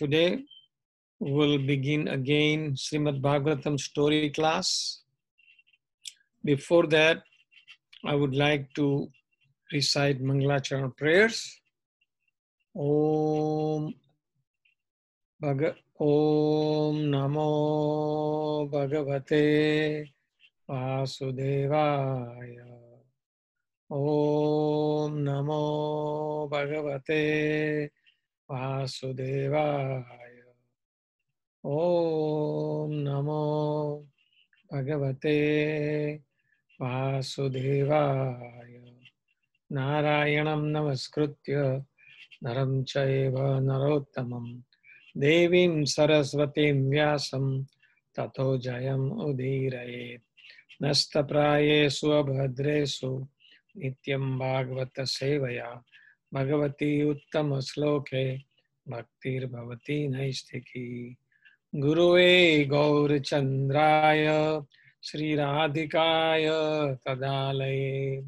Today we'll begin again Shrimad Bhagwatam story class. Before that, I would like to recite Mangalacharana prayers. Om Namo Bhagavate Vasudevaya. Om Namo Bhagavate Vasudevaya. Om Namo Bhagavate Vasudevaya. Narayanam Namaskritya Naram Chaiva Narottamam Devim Saraswatim Vyasam Tato Jayam Udirayet Nastaprayesu Abhadresu Nityam Bhagavata Sevaya Bhagavati Uttama Sloke Bhaktir Bhavati Naistiki Gurue Gaurachandraya Sri Radhikaya Tadalaye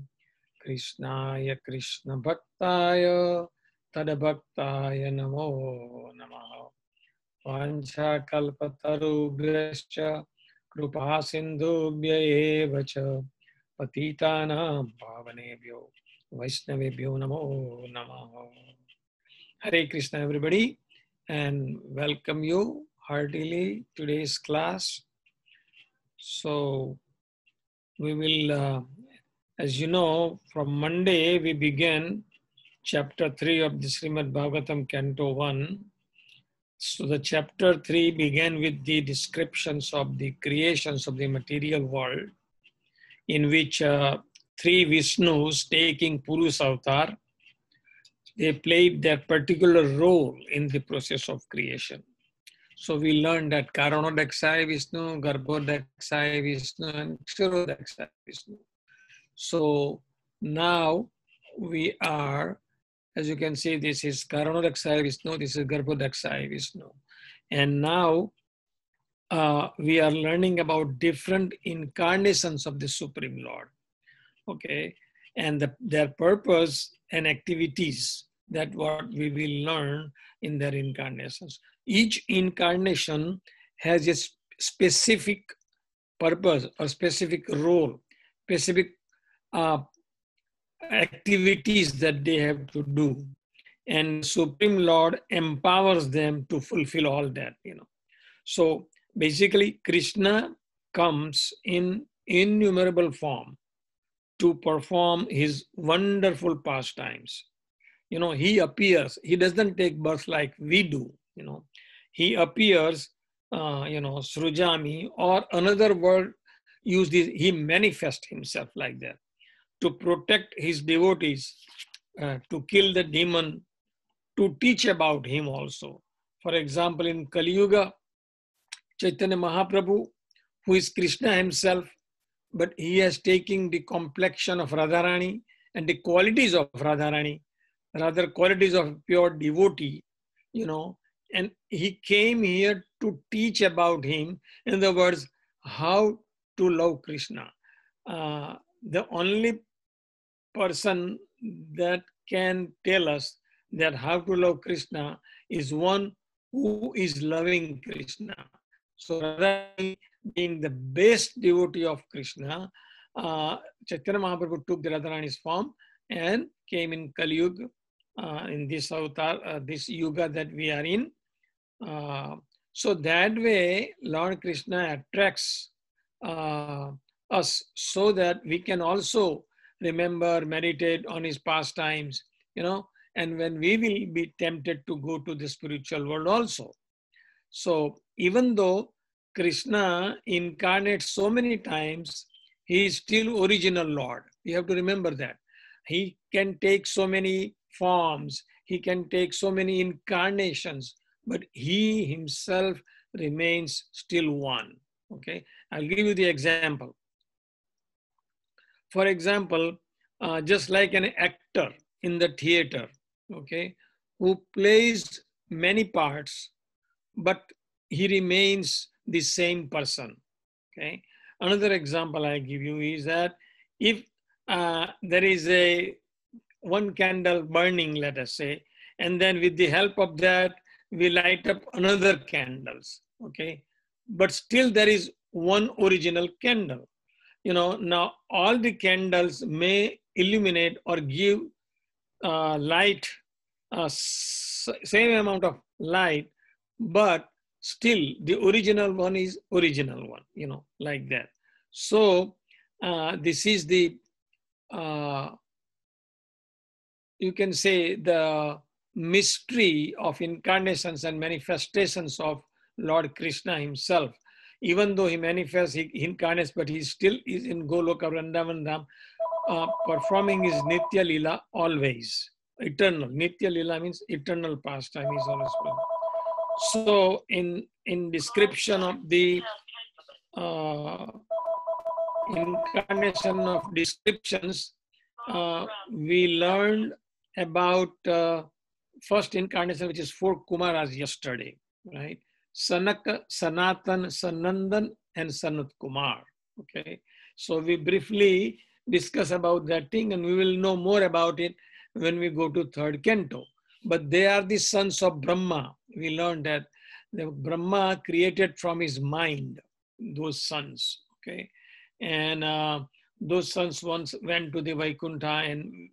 Krishnaya Krishna Bhaktaya Tadabhaktaya Namo Namaha Vancha Kalpatarubhyascha Krupa Sindhubhya eva cha Patitanam Pavanebhyo Vaishnavebhyo Namo Namaha. Hare Krishna everybody, and welcome you heartily today's class. So we will, as you know, from Monday we begin Chapter 3 of the Shrimad Bhagwatam, Canto1. So the Chapter 3 began with the descriptions of the creations of the material world, in which three Vishnus taking Purusha avatar, they played their particular role in the process of creation. So we learned that Karanodakshaya Vishnu, Garbhodakshaya Vishnu, and Ksharodakshaya Vishnu. So now we are, as you can see, this is Karanodakshaya Vishnu, this is Garbhodakshaya Vishnu. And now we are learning about different incarnations of the Supreme Lord. Okay, and their purpose and activities, that what we will learn in their incarnations. Each incarnation has a specific purpose or specific role, specific activities that they have to do, and Supreme Lord empowers them to fulfill all that, So basically Krishna comes in innumerable form to perform his wonderful pastimes. He appears, he doesn't take birth like we do, he appears, Srujami, or another word use this, he manifests himself like that to protect his devotees, to kill the demon, to teach about him also. For example, in Kali Yuga, Chaitanya Mahaprabhu, who is Krishna himself, but he has taken the complexion of Radharani and the qualities of Radharani, rather qualities of pure devotee, and he came here to teach about him. In other words, how to love Krishna. The only person that can tell us that how to love Krishna is one who is loving Krishna. So Radharani, being the best devotee of Krishna, Chaitanya Mahaprabhu took the Radharani's form and came in Kali Yuga, in this avatar, this Yuga that we are in. So that way, Lord Krishna attracts us so that we can also remember, meditate on his pastimes, and when we will be tempted to go to the spiritual world also. So even though Krishna incarnates so many times, he is still original Lord. You have to remember that. He can take so many forms, he can take so many incarnations, but he himself remains still one. Okay, I'll give you the example. For example, just like an actor in the theater, okay, who plays many parts, but he remains the same person. Okay. Another example I give you is that if there is one candle burning, let us say, and then with the help of that, we light up another candles, okay? But still there is one original candle. Now all the candles may illuminate or give light, same amount of light, but still the original one is original one, like that. So this is the, you can say, the mystery of incarnations and manifestations of Lord Krishna himself. Even though he manifests, he incarnates, but he still is in Goloka Vrindavan Dham, performing his Nitya Lila always, eternal. Nitya Lila means eternal pastime is always playing. So in description of the incarnation of descriptions, we learned about first incarnation, which is 4 Kumaras yesterday, right? Sanaka, Sanatan, Sanandan, and Sanat Kumar. Okay, so we briefly discuss about that thing, and we will know more about it when we go to third canto. But they are the sons of Brahma. We learned that the Brahma created from his mind those sons. Okay, and those sons once went to the Vaikuntha, and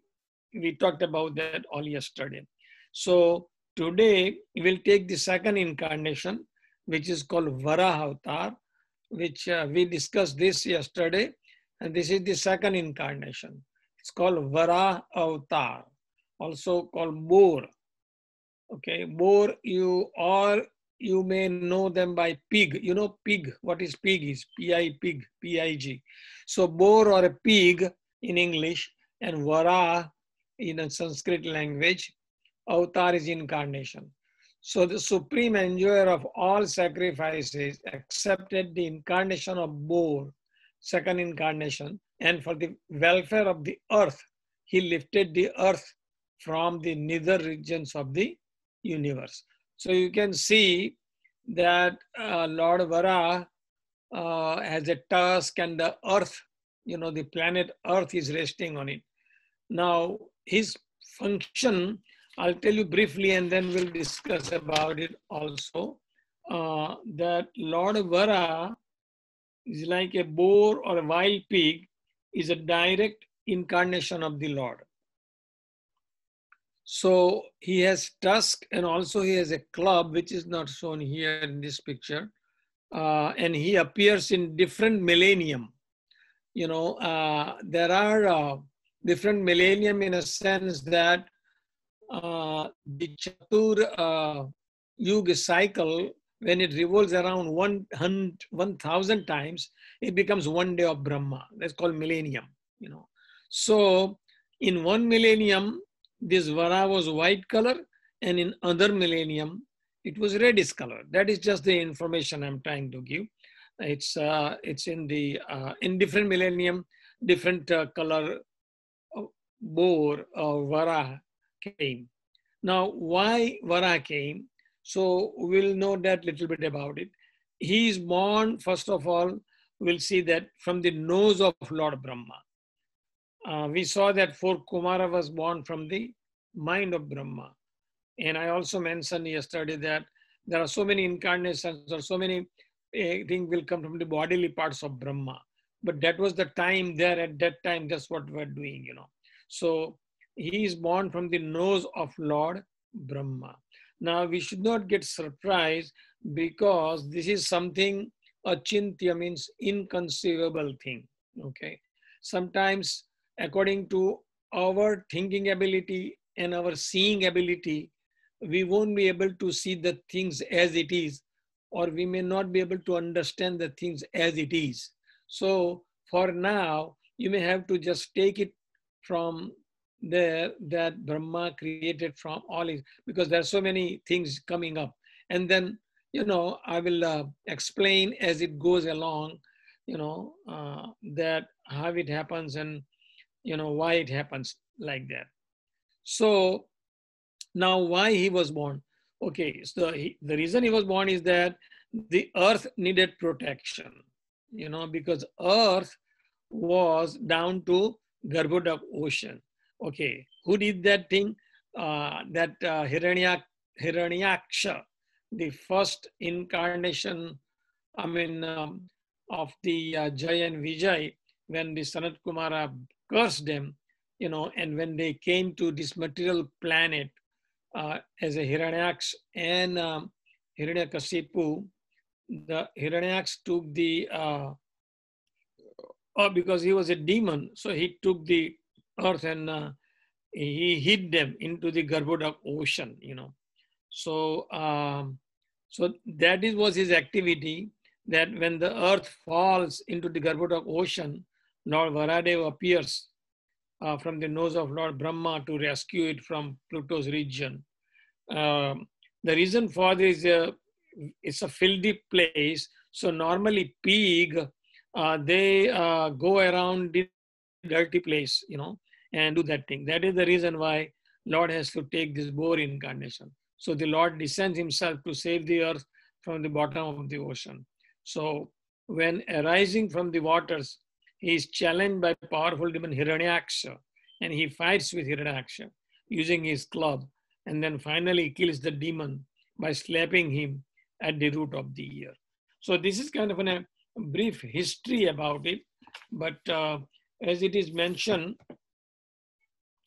we talked about that all yesterday. So today we'll take the second incarnation, which is called Varaha Avatar, which we discussed this yesterday, and this is the second incarnation. It's called Varaha Avatar, also called Boar. Okay, Boar, you may know them by pig. You know pig, what is pig is? P-I, pig, P-I-G. So Boar or a pig in English, and Vara in a Sanskrit language. Avatar is incarnation. So the supreme enjoyer of all sacrifices accepted the incarnation of Boar, second incarnation, and for the welfare of the earth, he lifted the earth from the nether regions of the universe. So you can see that Lord Vara has a tusk, and the earth, the planet earth is resting on it. Now his function, I'll tell you briefly, and then we'll discuss about it also. That Lord Vara is like a boar or a wild pig, is a direct incarnation of the Lord. So he has tusk, and also he has a club, which is not shown here in this picture. And he appears in different millennium. There are different millennium in a sense that the Chatur Yuga cycle, when it revolves around 1,000 times, it becomes one day of Brahma. That's called millennium. So in one millennium, this Vara was white color, and in other millennium, it was reddish color. That is just the information I'm trying to give. It's in the in different millennium, different color boar or Vara came. Now, why Vara came? So we'll know that little bit about it. He is born, first of all, we'll see that from the nose of Lord Brahma. We saw that 4 Kumara was born from the mind of Brahma. And I also mentioned yesterday that there are so many incarnations, or so many things will come from the bodily parts of Brahma. But that was the time there, at that time, that's what we're doing, So he is born from the nose of Lord Brahma. Now we should not get surprised, because this is something, achintya means inconceivable thing, okay? Sometimes according to our thinking ability and our seeing ability, we won't be able to see the things as it is, or we may not be able to understand the things as it is. So for now, you may have to just take it from there, that Brahma created from all his, because there are so many things coming up. And then, I will explain as it goes along, that how it happens, and, why it happens like that. So now why he was born? Okay, so the reason he was born is that the earth needed protection, because earth was down to Garbhodak ocean. Okay, who did that thing? Hiranyaksha, the first incarnation, I mean, of the Jai and Vijay, when the Sanat Kumara cursed them, and when they came to this material planet as a Hiranyaks and Hiranyakasipu, the Hiranyaks took the, because he was a demon, so he took the earth and he hid them into the Garbhodak ocean, So, so that was his activity, that when the earth falls into the Garbhodak ocean, Lord Varadev appears from the nose of Lord Brahma to rescue it from Pluto's region. The reason for this, it's a filthy place. So normally pig, they go around the dirty place, and do that thing. That is the reason why Lord has to take this boar incarnation. So the Lord descends himself to save the earth from the bottom of the ocean. So when arising from the waters, he is challenged by powerful demon Hiranyaksha, and he fights with Hiranyaksha using his club, and then finally kills the demon by slapping him at the root of the ear. So this is kind of a brief history about it, but as it is mentioned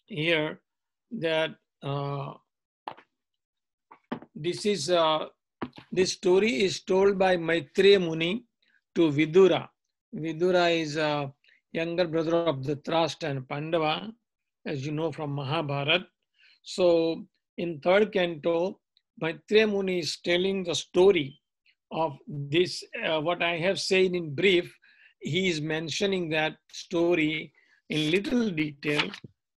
here, that this story is told by Maitreya Muni to Vidura. Vidura is a younger brother of Dhritarashtra and Pandava, as you know from Mahabharata. So in third canto, Maitreya Muni is telling the story of this, what I have said in brief. He is mentioning that story in little detail,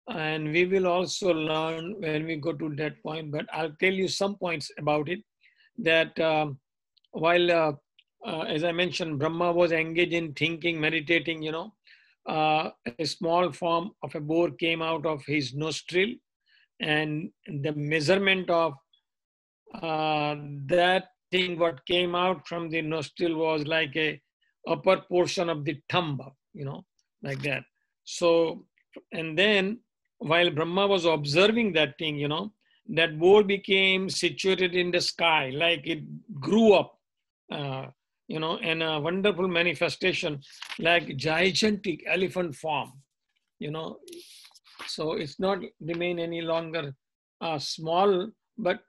and we will also learn when we go to that point, but I'll tell you some points about it. That while, as I mentioned, Brahma was engaged in thinking, meditating, a small form of a boar came out of his nostril, and the measurement of that thing, what came out from the nostril, was like a upper portion of the thumb, like that. So, and then while Brahma was observing that thing, that boar became situated in the sky, like it grew up, and a wonderful manifestation, like gigantic elephant form, So it's not remain any longer small, but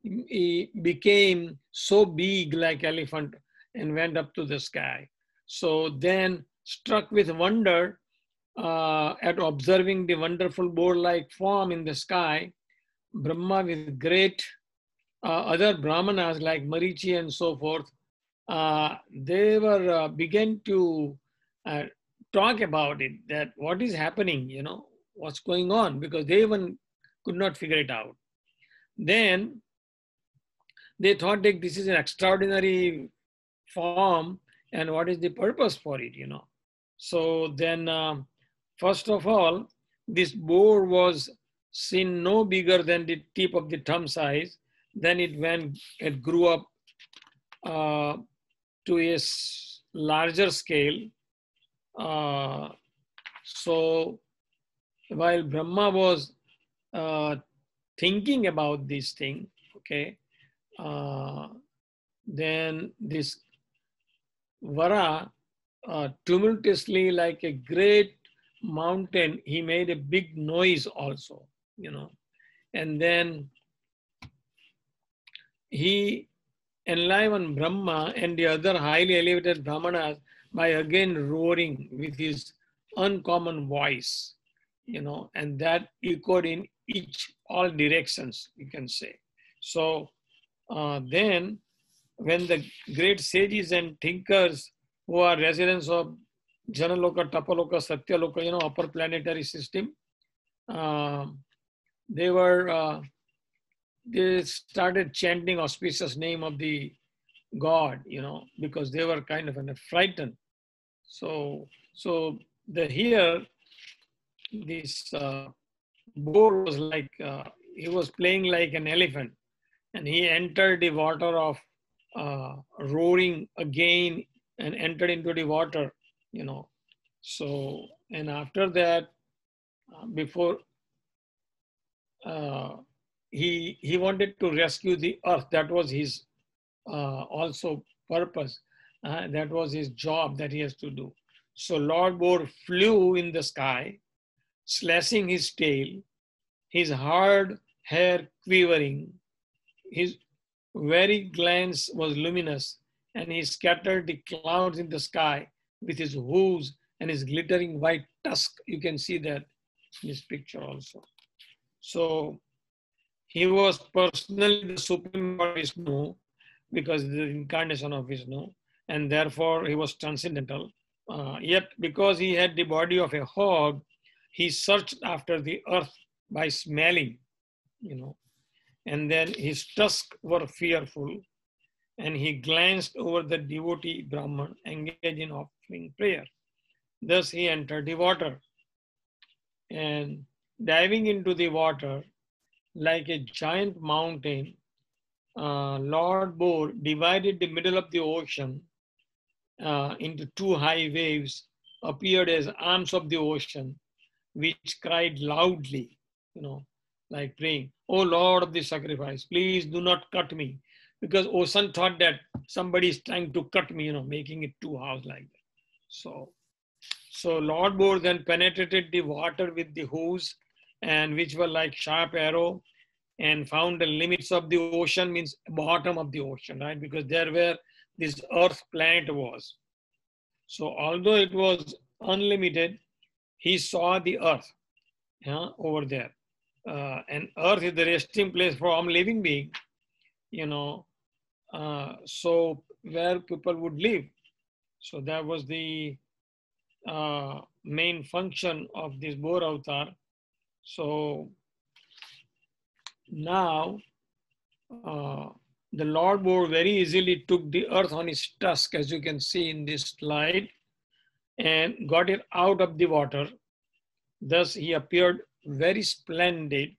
he became so big like elephant and went up to the sky. So then, struck with wonder at observing the wonderful boar-like form in the sky, Brahma with great other brahmanas like Marichi and so forth, they were began to talk about it, that what is happening, what's going on, because they even could not figure it out. Then they thought that this is an extraordinary form, and what is the purpose for it, So then, first of all, this boar was seen no bigger than the tip of the thumb size. Then it grew up to a larger scale. So while Brahma was thinking about this thing, okay, then this Vara, tumultuously like a great mountain, he made a big noise also, and then he enlivened Brahma and the other highly elevated Brahmanas by again roaring with his uncommon voice, and that echoed in all directions, you can say. So then when the great sages and thinkers who are residents of Janaloka, Tapaloka, Satyaloka, upper planetary system, they started chanting auspicious name of the God, because they were kind of frightened. So this boar was like, he was playing like an elephant, and he entered the water of roaring again and entered into the water, So, and after that, before he wanted to rescue the earth, that was his also purpose. That was his job that he has to do. So Lord Boar flew in the sky, slashing his tail, his hard hair quivering, his very glance was luminous, and he scattered the clouds in the sky with his hooves and his glittering white tusk. You can see that in this picture also. So he was personally the supreme Lord Vishnu because the incarnation of Vishnu, and therefore he was transcendental. Yet because he had the body of a hog, he searched after the earth by smelling, and then his tusks were fearful, and he glanced over the devotee Brahman engaged in offering prayer. Thus he entered the water, and diving into the water like a giant mountain, Lord Boar divided the middle of the ocean into two high waves, appeared as arms of the ocean, which cried loudly, like praying, "Oh Lord of the sacrifice, please do not cut me." Because ocean thought that somebody is trying to cut me, making it two halves like that. So Lord Boar then penetrated the water with the hooves, and which were like sharp arrow, and found the limits of the ocean, means bottom of the ocean, right? Because there where this earth planet was. So although it was unlimited, he saw the earth over there. And earth is the resting place for all living being, so where people would live. So that was the main function of this Boar avatar. So now the Lord Boar very easily took the earth on his tusk, as you can see in this slide, and got it out of the water. Thus he appeared very splendid.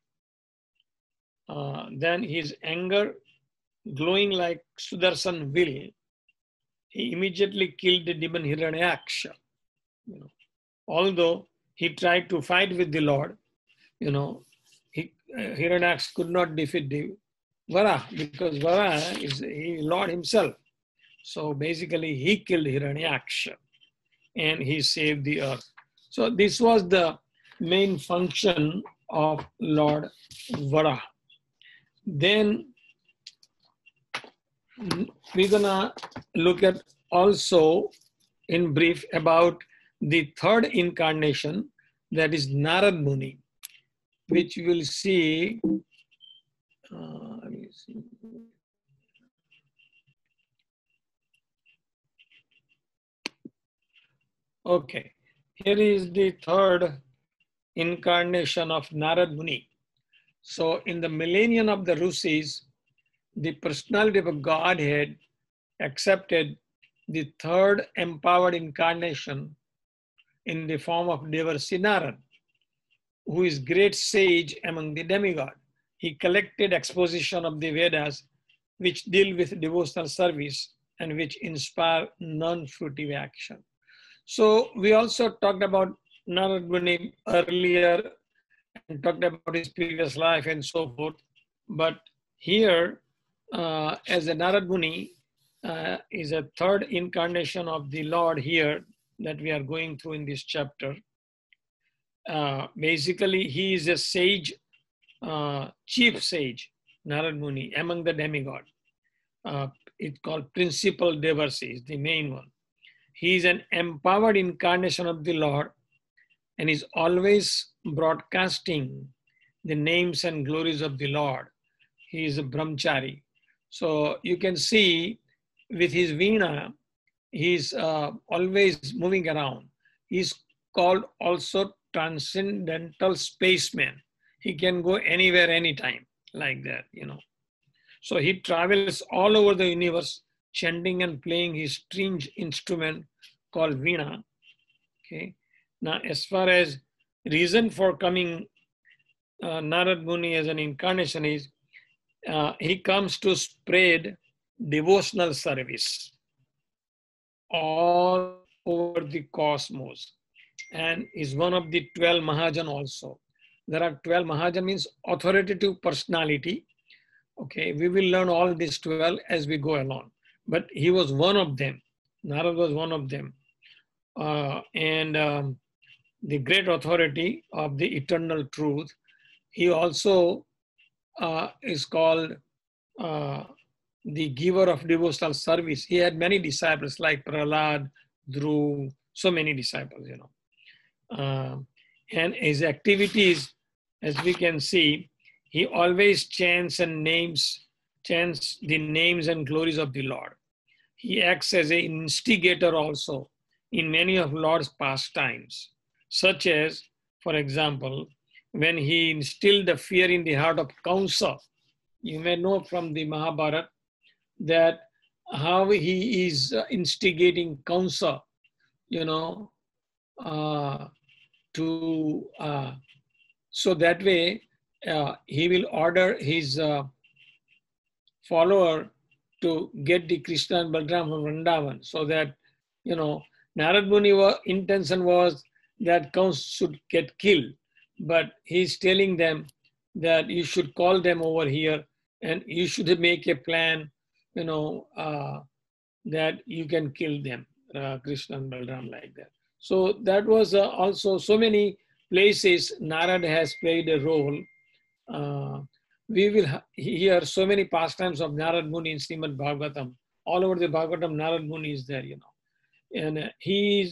Then his anger, glowing like Sudarshan will, he immediately killed the demon Hiranyaksha. Although he tried to fight with the Lord, Hiranyaksha could not defeat the Vara, because Vara is Lord himself. So basically he killed Hiranyaksha and he saved the earth. So this was the main function of Lord Vara. Then we're gonna look at also in brief about the third incarnation, that is Narad Muni, which we will see. Let me see. Okay, here is the third incarnation of Narad Muni. So in the millennium of the Rishis, the personality of a Godhead accepted the third empowered incarnation in the form of Devarsi Narad, who is great sage among the demigod. He collected exposition of the Vedas, which deal with devotional service and which inspire non-fruitive action. So we also talked about Narad Muni earlier and talked about his previous life and so forth. But here, as a Narad Muni is a third incarnation of the Lord here that we are going through in this chapter. Basically, he is a sage, chief sage, Narad Muni, among the demigod. It's called principal Devarsi, is the main one. He is an empowered incarnation of the Lord and is always broadcasting the names and glories of the Lord. He is a brahmachari. So you can see with his veena, he's always moving around. He's called also transcendental spaceman. He can go anywhere, anytime, like that, So he travels all over the universe, chanting and playing his strange instrument called veena. Okay. Now, as far as reason for coming Narad Muni as an incarnation is, he comes to spread devotional service all over the cosmos, and is one of the 12 Mahajan also. There are 12 Mahajan, means authoritative personality, Okay, we will learn all these 12 as we go along. But he was one of them. Narad was one of them. And the great authority of the eternal truth. He also is called the giver of devotional service. He had many disciples like Prahlad, Dhruv, so many disciples, you know. And his activities, as we can see, he always chants the names and glories of the Lord. He acts as an instigator also in many of Lord's pastimes, such as, for example, when he instilled the fear in the heart of Kamsa. You may know from the Mahabharata that how he is instigating Kamsa, you know, so that way he will order his follower to get the Krishna and Balram from Vrindavan, so that, you know, Narad Muni's intention was that Kans should get killed, but he's telling them that you should call them over here and you should make a plan, you know, that you can kill them, Krishna and Balram, like that. So that was also so many places Narad has played a role. We will hear so many pastimes of Narad Muni in Shrimad Bhagwatam. All over the Bhagavatam, Narad Muni is there, you know. And he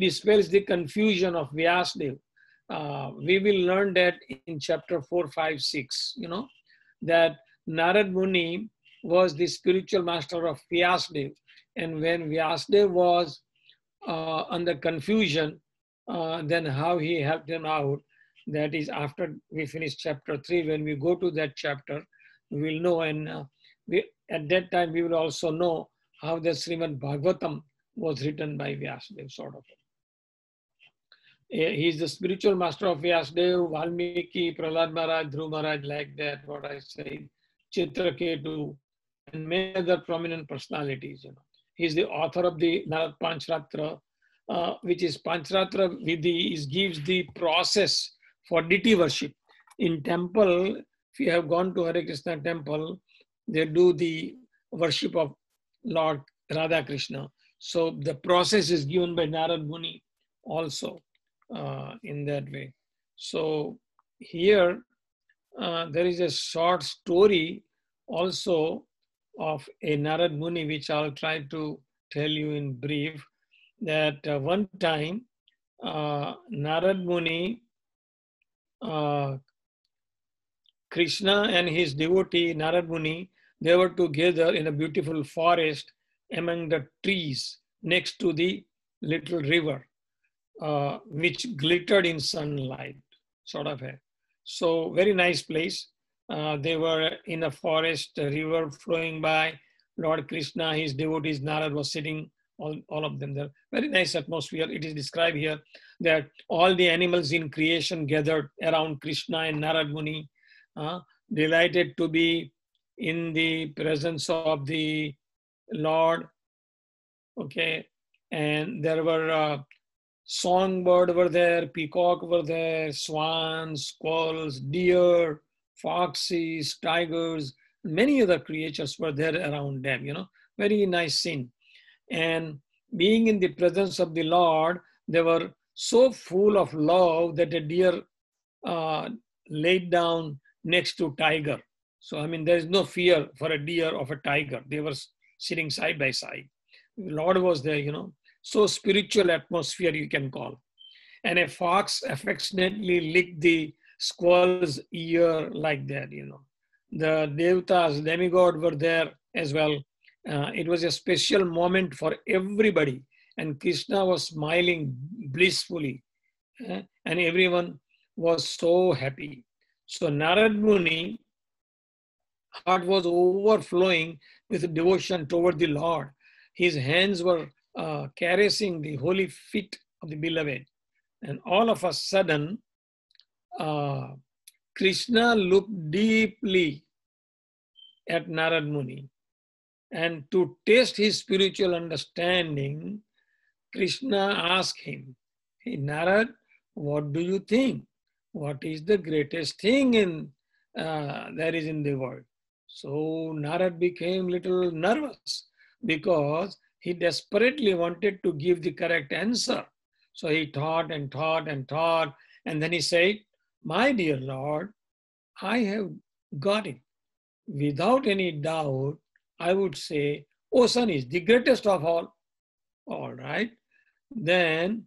dispels the confusion of Vyasadeva. We will learn that in chapter 4, 5, 6, you know, that Narad Muni was the spiritual master of Vyasadeva. And when Vyasadeva was under confusion, then how he helped him out. That is after we finish chapter 3. When we go to that chapter, we will know, and at that time we will also know how the Shrimad Bhagwatam was written by Vyasadeva, sort of. He is the spiritual master of Vyasadeva, Valmiki, Prahlad Maharaj, Dhruv Maharaj, like that, what I say, Chitraketu, and many other prominent personalities. You know, he is the author of the Narad Panchratra, which is Panchratra Vidhi, gives the process for deity worship. In temple, if you have gone to Hare Krishna temple, they do the worship of Lord Radha Krishna. So the process is given by Narad Muni also in that way. So here there is a short story also of a Narad Muni, which I'll try to tell you in brief, that one time Narad Muni, Krishna and his devotee Narad Muni, they were together in a beautiful forest among the trees next to the little river, which glittered in sunlight, sort of. So very nice place. They were in a forest, a river flowing by. Lord Krishna, his devotees, Narad was sitting, all of them there. Very nice atmosphere. It is described here that all the animals in creation gathered around Krishna and Narad Muni, delighted to be in the presence of the Lord. Okay, and there were songbird were there, peacock were there, swans, squirrels, deer, foxes, tigers, many other creatures were there around them, you know, very nice scene. And being in the presence of the Lord, they were so full of love that a deer laid down next to tiger. So, I mean, there is no fear for a deer of a tiger. They were sitting side by side. The Lord was there, you know. So spiritual atmosphere you can call. And a fox affectionately licked the squirrel's ear like that, you know. The devatas, demigod were there as well. It was a special moment for everybody. And Krishna was smiling blissfully. And everyone was so happy. So Narad Muni heart was overflowing with devotion toward the Lord. His hands were caressing the holy feet of the beloved. And all of a sudden, Krishna looked deeply at Narad Muni. And to test his spiritual understanding, Krishna asked him, "Hey Narad, what do you think? What is the greatest thing in there is in the world. So Narad became little nervous because he desperately wanted to give the correct answer. So he thought and thought and thought, and then he said, "My dear Lord, I have got it. Without any doubt, I would say ocean is the greatest of all." All right. Then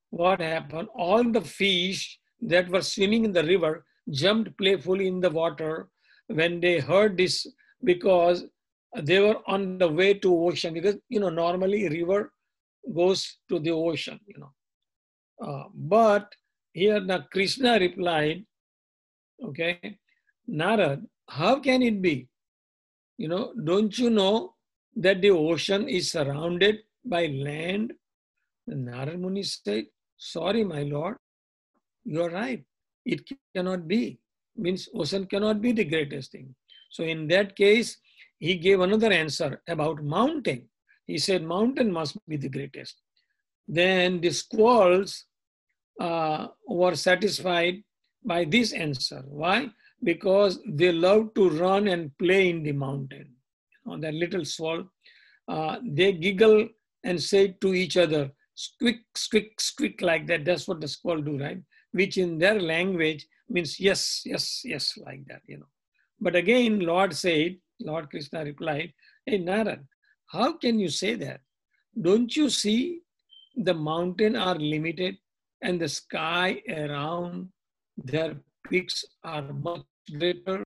what happened? All the fish that were swimming in the river jumped playfully in the water when they heard this, because they were on the way to ocean, because normally river goes to the ocean. But here the Krishna replied, okay, Narad, how can it be? Don't you know that the ocean is surrounded by land? The Narad Muni said, sorry, my lord, you are right. It cannot be. Means ocean cannot be the greatest thing. So in that case, he gave another answer about mountain. He said mountain must be the greatest. Then the squirrels were satisfied by this answer. Why? Because they love to run and play in the mountain. That little squirrel, they giggle and say to each other, squeak, squeak, squeak, like that. That's what the squirrel do, right? Which in their language means yes, yes, yes, like that. But again, Lord Krishna replied, hey, Narad, how can you say that? Don't you see the mountain are limited and the sky around their peaks are much greater?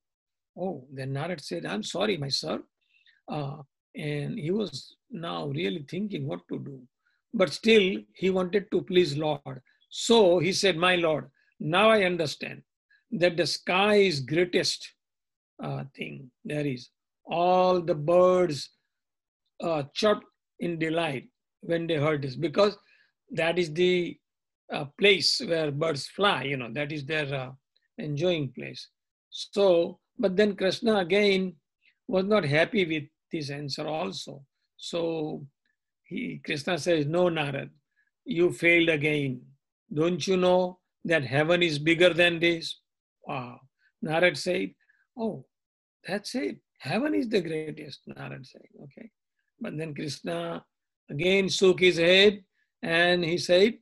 Oh, then Narad said, I'm sorry, my sir. And he was now really thinking what to do. But still, he wanted to please Lord. So he said, my Lord, now I understand that the sky is greatest thing there is. All the birds chirped in delight when they heard this, because that is the place where birds fly, that is their enjoying place. So, but then Krishna again was not happy with this answer also. So Krishna says, no, Narad, you failed again. Don't you know that heaven is bigger than this? Wow. Narad said, oh, that's it. Heaven is the greatest, Narad said. Okay. But then Krishna again shook his head and he said,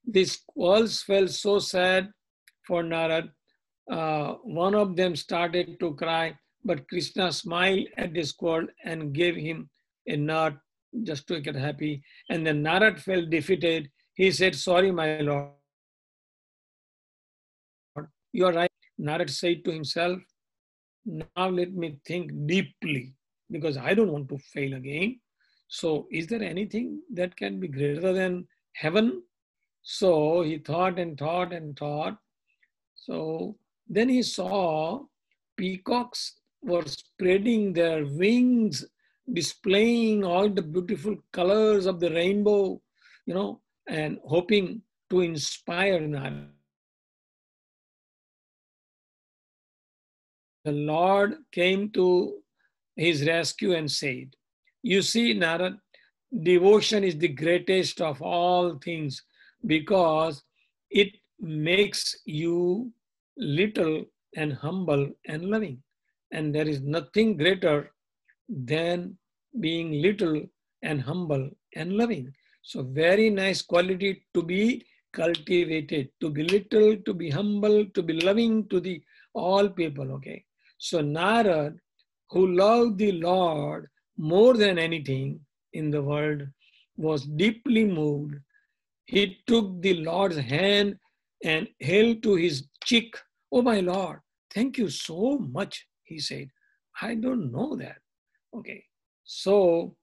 these squirrels felt so sad for Narad. One of them started to cry, but Krishna smiled at the squirrel and gave him a nod just to get happy. And then Narad felt defeated. He said, sorry, my lord, you are right. Narad said to himself, now let me think deeply, because I don't want to fail again. So is there anything that can be greater than heaven? So he thought and thought and thought. So then he saw peacocks were spreading their wings, displaying all the beautiful colors of the rainbow, and hoping to inspire Narad. The Lord came to his rescue and said, you see, Narad, devotion is the greatest of all things because it makes you little and humble and loving. And there is nothing greater than being little and humble and loving. So very nice quality to be cultivated, to be little, to be humble, to be loving to the all people, okay? So Narad, who loved the Lord more than anything in the world, was deeply moved. He took the Lord's hand and held to his cheek. Oh, my Lord, thank you so much, he said. I don't know that. Okay. So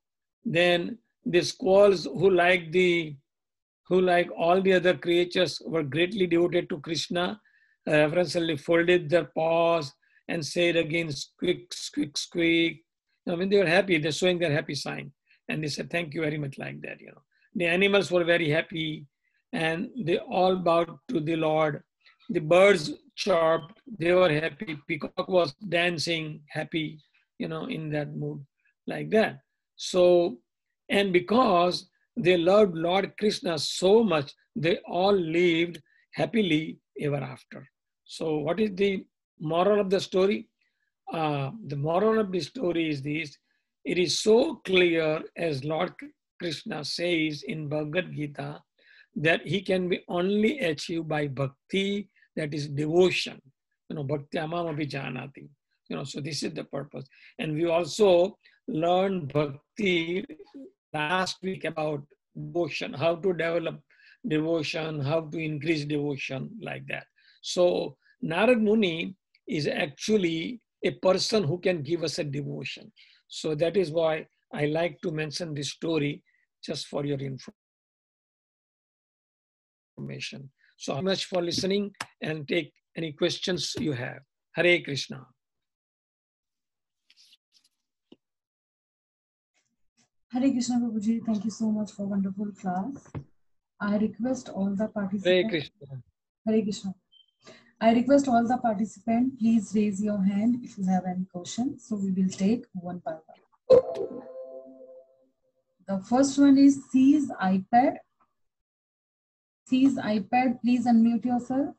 then the squirrels who like all the other creatures were greatly devoted to Krishna, reverentially folded their paws and said again, squeak, squeak, squeak. When they were happy, they're showing their happy sign. And they said, thank you very much, like that. The animals were very happy and they all bowed to the Lord. The birds chirped, they were happy. Peacock was dancing, happy, in that mood, like that. So, and because they loved Lord Krishna so much, they all lived happily ever after. So what is the moral of the story? The moral of the story is this. It is so clear, as Lord Krishna says in Bhagavad Gita, that he can be only achieved by bhakti, that is devotion. Bhakti amam abhijanati. So this is the purpose. And we also learned bhakti last week about devotion, how to develop devotion, how to increase devotion, like that. So Narad Muni is actually a person who can give us a devotion. So that is why I like to mention this story, just for your information. So thank you much for listening, and take any questions you have. Hare Krishna. Hare Krishna Prabhuji, thank you so much for wonderful class. I request all the participants. Hare Krishna. Hare Krishna. I request all the participants, please raise your hand if you have any questions. So we will take one by one. The first one is C's iPad. C's iPad, please unmute yourself.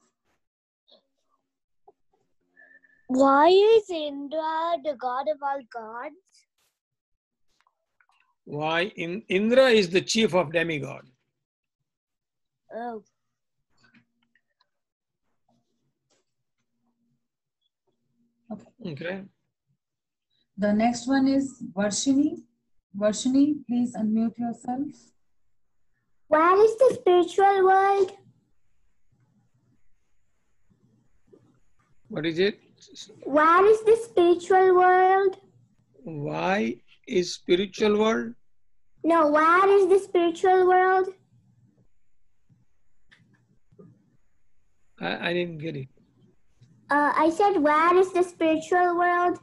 Why is Indra the god of all gods? Why? Indra is the chief of demigod. Oh. Okay. The next one is Varshini. Varshini, please unmute yourself. Where is the spiritual world? What is it? Where is the spiritual world? Why is spiritual world? No, where is the spiritual world? I didn't get it. I said, where is the spiritual world?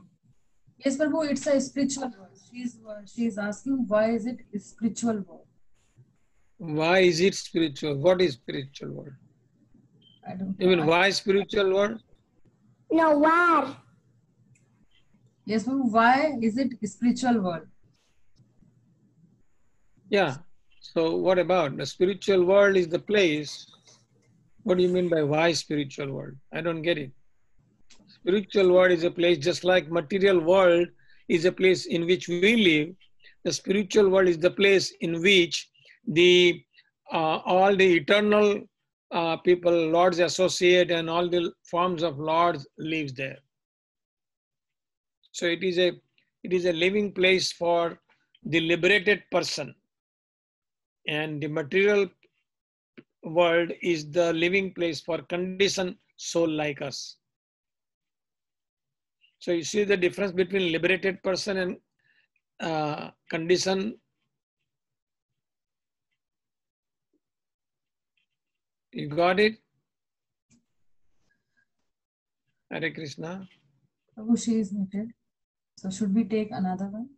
Yes, Prabhu, it's a spiritual world. She's asking, why is it a spiritual world? Why is it spiritual? What is spiritual world? I don't You know. mean why spiritual world? No, where? Yes, Prabhu, why is it a spiritual world? Yeah. So what about the spiritual world is the place? What do you mean by why spiritual world? I don't get it. Spiritual world is a place just like material world is a place in which we live. The spiritual world is the place in which the all the eternal people, lords associate, and all the forms of lords lives there. So it is a living place for the liberated person, and the material world is the living place for conditioned soul like us. So you see the difference between liberated person and conditioned. You got it? Hare Krishna. Prabhu, she is muted. So should we take another one?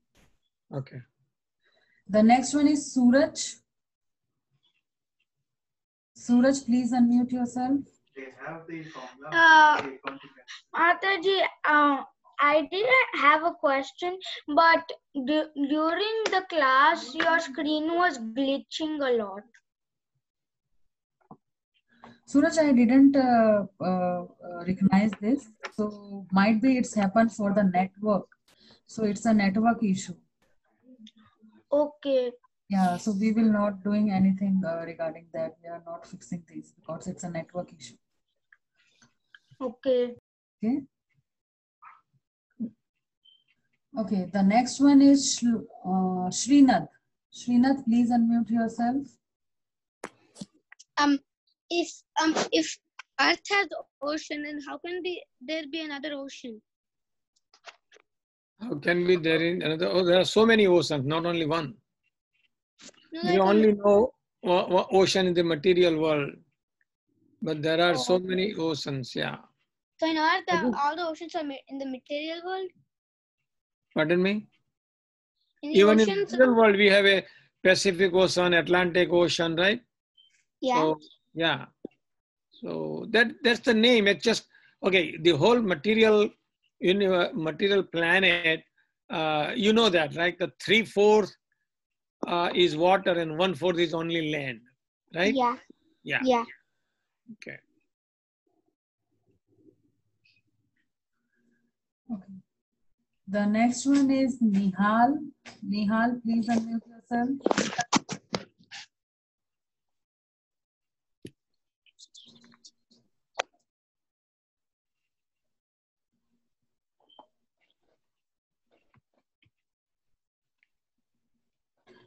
Okay. The next one is Suraj. Suraj, please unmute yourself. They have the formula. Mataji, I didn't have a question, but during the class, your screen was glitching a lot. Suraj, I didn't recognize this. So might be it's happened for the network. So it's a network issue. Okay. Yeah, so we will not doing anything regarding that. We are not fixing this because it's a network issue. Okay. Okay. Okay, the next one is Srinath. Srinath, please unmute yourself. If Earth has ocean, then how can there be another ocean? How can be there in another? Oh, there are so many oceans, not only one. No, We only know ocean in the material world, but there are so many oceans. Yeah. So in Earth, all the oceans are in the material world. Pardon me? Even in the material world, we have a Pacific Ocean, Atlantic Ocean, right? Yeah. So, yeah. So that's the name. It's just okay. The whole material planet. You know that, right? The 3/4 is water and 1/4 is only land, right? Yeah. Yeah. Yeah. Okay. The next one is Nihal. Nihal, please unmute yourself.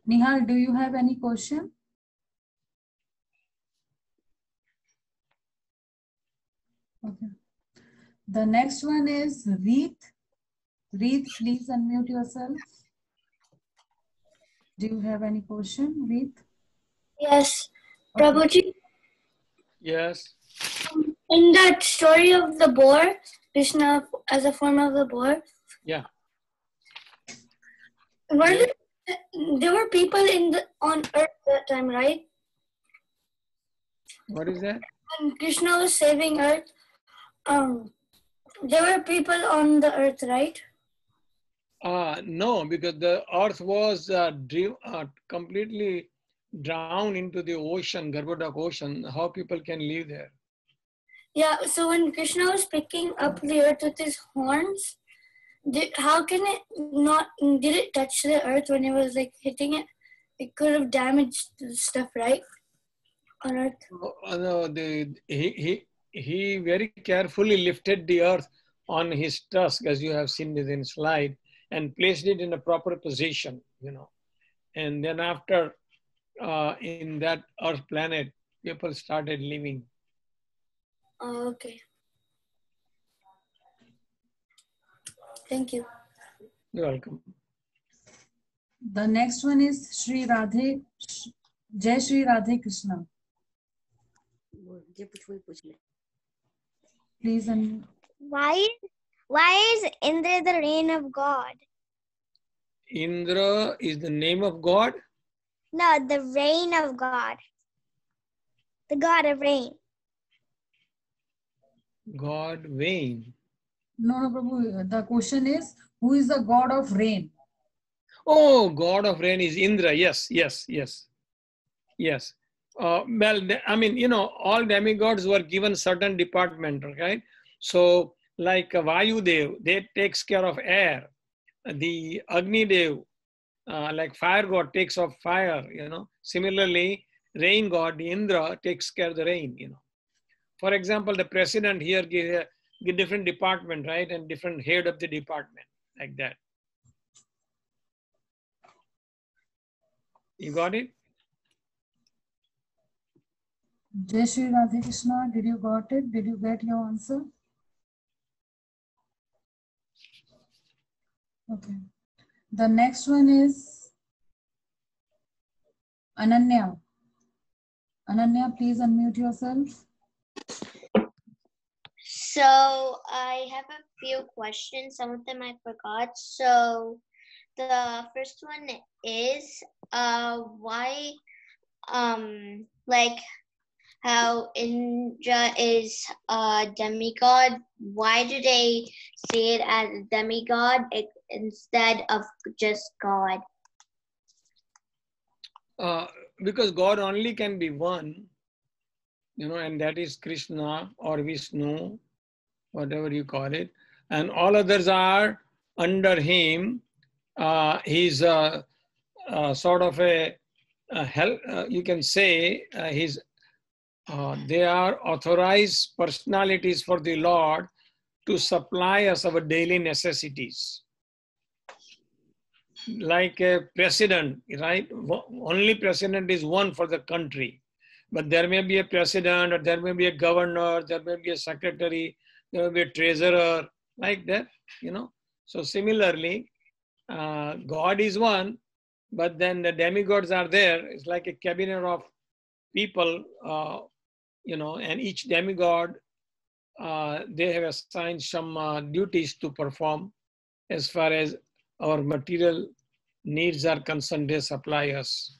Nihal, do you have any question? Okay. The next one is Reet. Reet, please unmute yourself. Do you have any question, Reet? Yes, Okay. Prabhuji, Yes. in that story of the boar, Krishna as a form of the boar, Yeah. were there were people on earth that time, right? What is that? When Krishna was saving earth, there were people on the earth, right? No, because the earth was completely drowned into the ocean, Garbhodak ocean. How people can live there? Yeah, so when Krishna was picking up the earth with his horns, how can it not, did it touch the earth when it was like hitting it? It could have damaged the stuff, right? On earth. No, he very carefully lifted the earth on his tusk, as you have seen within slide, and placed it in a proper position, you know. And then after, in that earth planet, people started living. Oh, okay. Thank you. You're welcome. The next one is Shri Radhe, Jai Shri Radhe Krishna. Please unmute. Why is Indra the reign of God? Indra is the name of God? No, the reign of God. The God of rain. God Vain. No, Prabhu. The question is, who is the God of rain? Oh, God of rain is Indra. Yes, yes, yes, yes. Well, I mean, you know, all demigods were given certain department, right? So, like Vayu Dev, they takes care of air. The Agni Dev, like fire god, takes of fire. You know. Similarly, rain god, the Indra, takes care of the rain. You know. For example, the president here give different department, right, and different head of the department, like that. You got it? Jai Shri Radhe Krishna, did you got it? Did you get your answer? Okay. The next one is Ananya. Ananya, please unmute yourself. So I have a few questions. Some of them I forgot. So the first one is why like how Indra is a demigod. Why do they say it as a demigod instead of just God? Because God only can be one, you know, and that is Krishna or Vishnu, whatever you call it, and all others are under him. He's sort of a help. You can say they are authorized personalities for the Lord to supply us our daily necessities. Like a president, right? Only president is one for the country. But there may be a president, or there may be a governor, there may be a secretary, there may be a treasurer, like that, you know. So similarly, God is one, but then the demigods are there. It's like a cabinet of people, you know, and each demigod, they have assigned some duties to perform as far as our material needs are concerned. They supply us.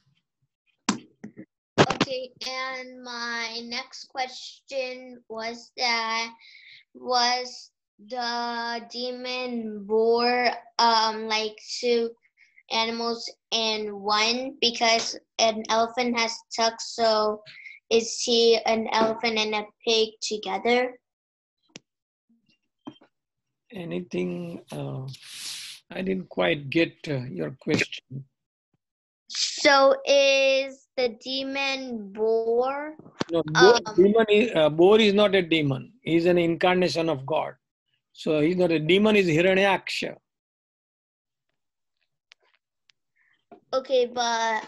Okay, and my next question was the demon boar like two animals in one, because an elephant has tucks, so is he an elephant and a pig together? Anything I didn't quite get your question. So is the demon boar? No, Boar is not a demon. He's an incarnation of God. So he's not a demon, is Hiranyaksha. Okay, but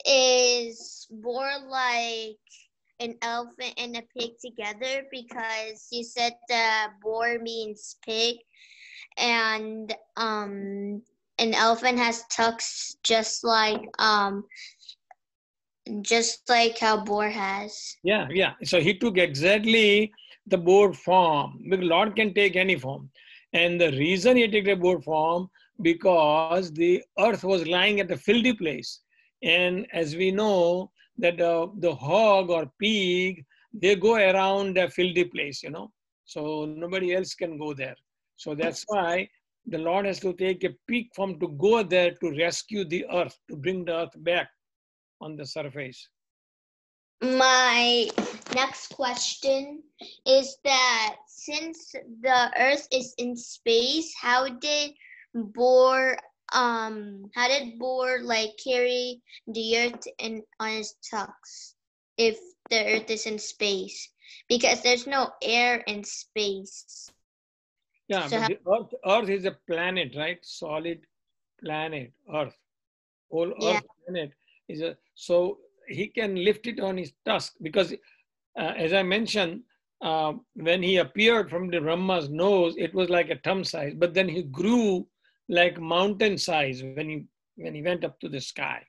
is boar like an elephant and a pig together? Because you said the boar means pig, and an elephant has tucks just like how boar has. Yeah. So he took exactly the boar form. The Lord can take any form. And the reason he took the boar form, because the earth was lying at a filthy place. And as we know, that the hog or pig, they go around a filthy place, So nobody else can go there. So that's why the Lord has to take a pig form to go there to rescue the earth, to bring the earth back on the surface. My next question is that since the earth is in space, how did boar like carry the earth on his tucks if the earth is in space? Because there's no air in space. Yeah, So but the earth is a planet, right? Solid planet, Earth. Whole Earth planet is so he can lift it on his tusk because, as I mentioned, when he appeared from the Brahma's nose, it was like a thumb size, but then he grew like mountain size when he went up to the sky,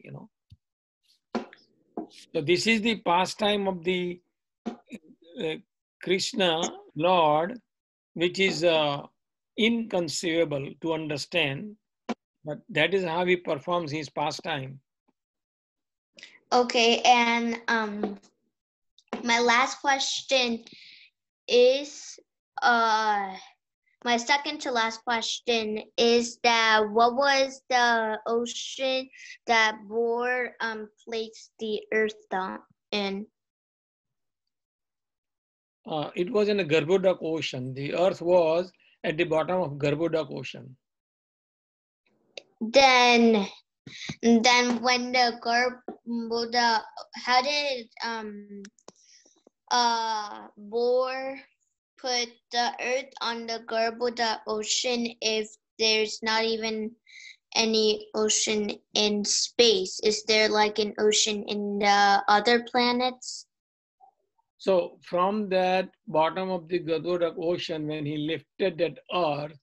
So this is the pastime of the Krishna Lord, which is inconceivable to understand, but that is how he performs his pastime. Okay, and my last question is my second to last question is that what was the ocean that boar placed the earth in? It was in a Garbhodak ocean. The earth was at the bottom of Garbhodak ocean. Then when the Garbhodak, how did boar put the earth on the Garbhodak ocean if there's not even any ocean in space? Is there like an ocean in the other planets? So from that bottom of the Garbhodak ocean, when he lifted that earth,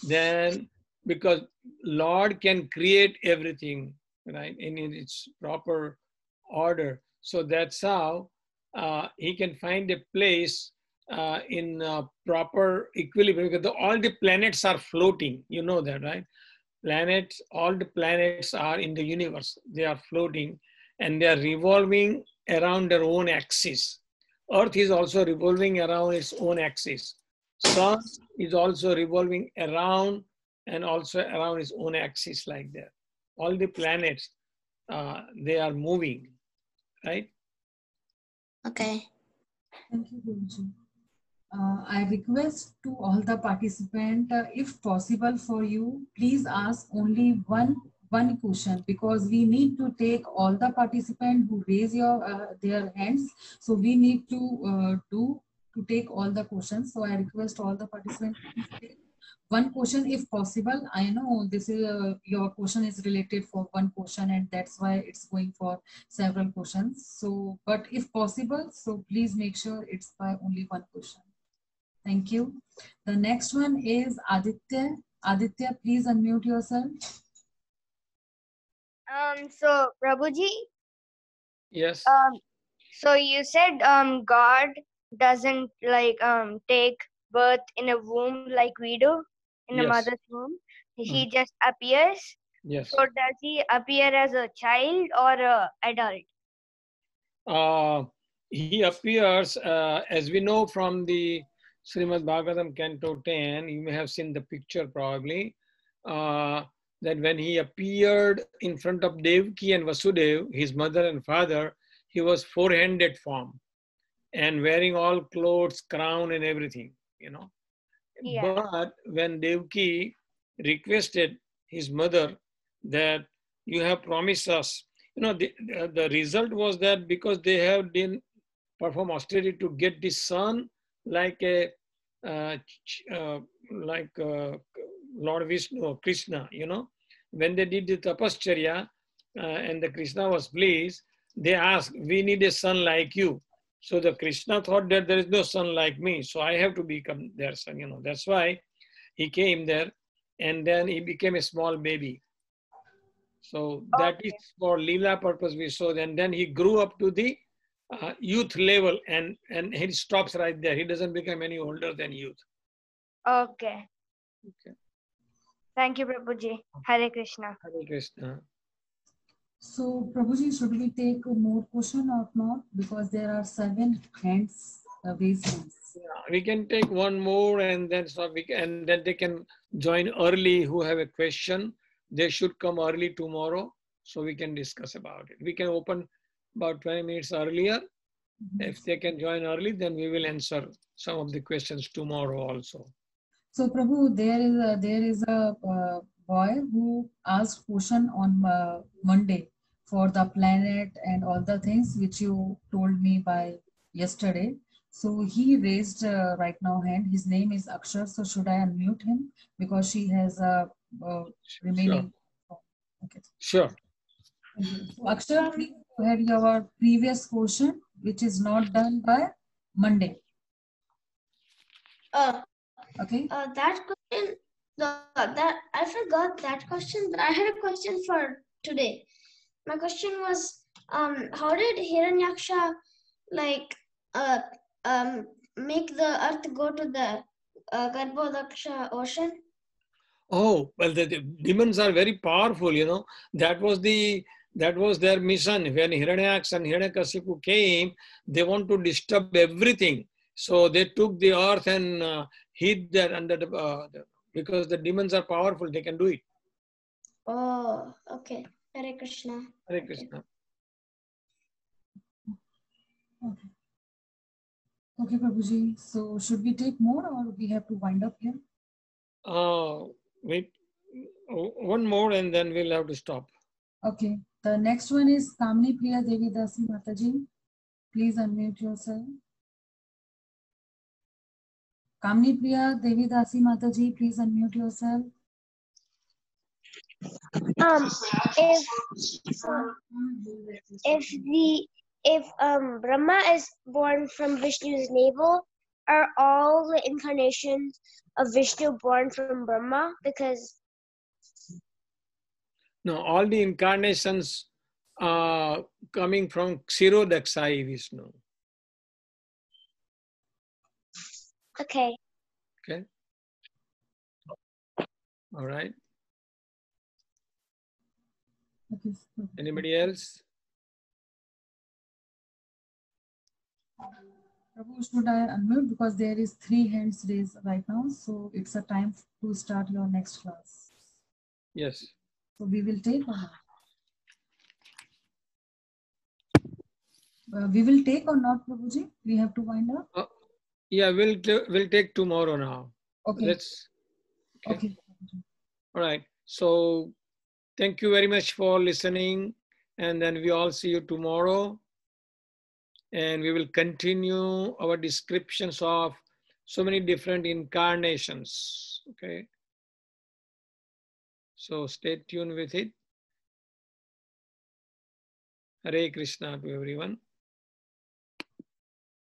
then because Lord can create everything, right, in its proper order. So that's how he can find a place in proper equilibrium because all the planets are floating. You know that, right? All the planets are in the universe. They are floating and they are revolving around their own axis. Earth is also revolving around its own axis. Sun is also revolving around and also around its own axis like that. All the planets, they are moving, right? Okay. Thank you, Guruji. I request to all the participants, if possible for you, please ask only one question because we need to take all the participants who raise their hands. So we need to take all the questions. So I request all the participants please take one question if possible. I know this is your question is related for one question and that's why it's going for several questions. So, but if possible, so please make sure it's by only one question. Thank you. The next one is Aditya. Aditya, please unmute yourself. So Prabhuji. Yes. So you said God doesn't like take birth in a womb like we do in a Yes. mother's womb. He just appears. Yes. So does he appear as a child or a adult? He appears, as we know from the Shrimad Bhagwatam Canto 10, you may have seen the picture probably, that when he appeared in front of Devaki and Vasudev, his mother and father, he was four-handed form and wearing all clothes, crown and everything, Yeah. But when Devaki requested his mother that you have promised us. The result was that because they have been perform austerity to get the son like a uh, like Lord Vishnu or Krishna, when they did the tapascharya and the Krishna was pleased, they asked, we need a son like you. So the Krishna thought that there is no son like me, so I have to become their son. That's why he came there, and then he became a small baby. So that is for Leela purpose we saw. And then he grew up to the youth level, and he stops right there. He doesn't become any older than youth. Okay. Okay. Thank you, Prabhuji. Hare Krishna. Hare Krishna. So, Prabhuji, should we take more question or not? Because there are 7 hands, raised hands. Yeah, we can take one more, and then then they can join early who have a question. They should come early tomorrow, so we can discuss about it. We can open about 20 minutes earlier. If they can join early, then we will answer some of the questions tomorrow also. So, Prabhu, there is a boy who asked question on Monday for the planet and all the things which you told me by yesterday. So he raised right now hand. His name is Akshar. So should I unmute him because she has a remaining? Sure. Okay. Sure. So Akshar, please go ahead your previous question, which is not done by Monday. Okay. That question, that I forgot that question, but I had a question for today. My question was, how did Hiranyaksha make the earth go to the Garbhodaksha ocean? Oh, well, the demons are very powerful, That was their mission. When Hiranyaksha and Hiranyakasipu came, they want to disturb everything. So they took the earth and hid that under because the demons are powerful, they can do it. Oh, okay. Hare Krishna. Hare Krishna. Okay. Okay, Prabhuji. So should we take more or we have to wind up here? Wait, one more and then we'll have to stop. Okay. The next one is Kamni Priya Devi Dasi Mataji. Please unmute yourself. Kamni Priya Devi Dasi Mataji, please unmute yourself. If Brahma is born from Vishnu's navel, are all the incarnations of Vishnu born from Brahma? Because no, all the incarnations are coming from Kshirodakshai Vishnu. Okay. Okay. All right. Okay. Anybody else? Prabhu, should I unmute because there is 3 hands raised right now, so it's a time to start your next class. Yes. So we will take or not? We will take or not, Prabhuji? We have to wind up. Yeah, we'll take tomorrow now. Okay. Let's. Okay. All right. So thank you very much for listening, and then we all see you tomorrow. And we will continue our descriptions of so many different incarnations. Okay. So stay tuned with it. Hare Krishna to everyone.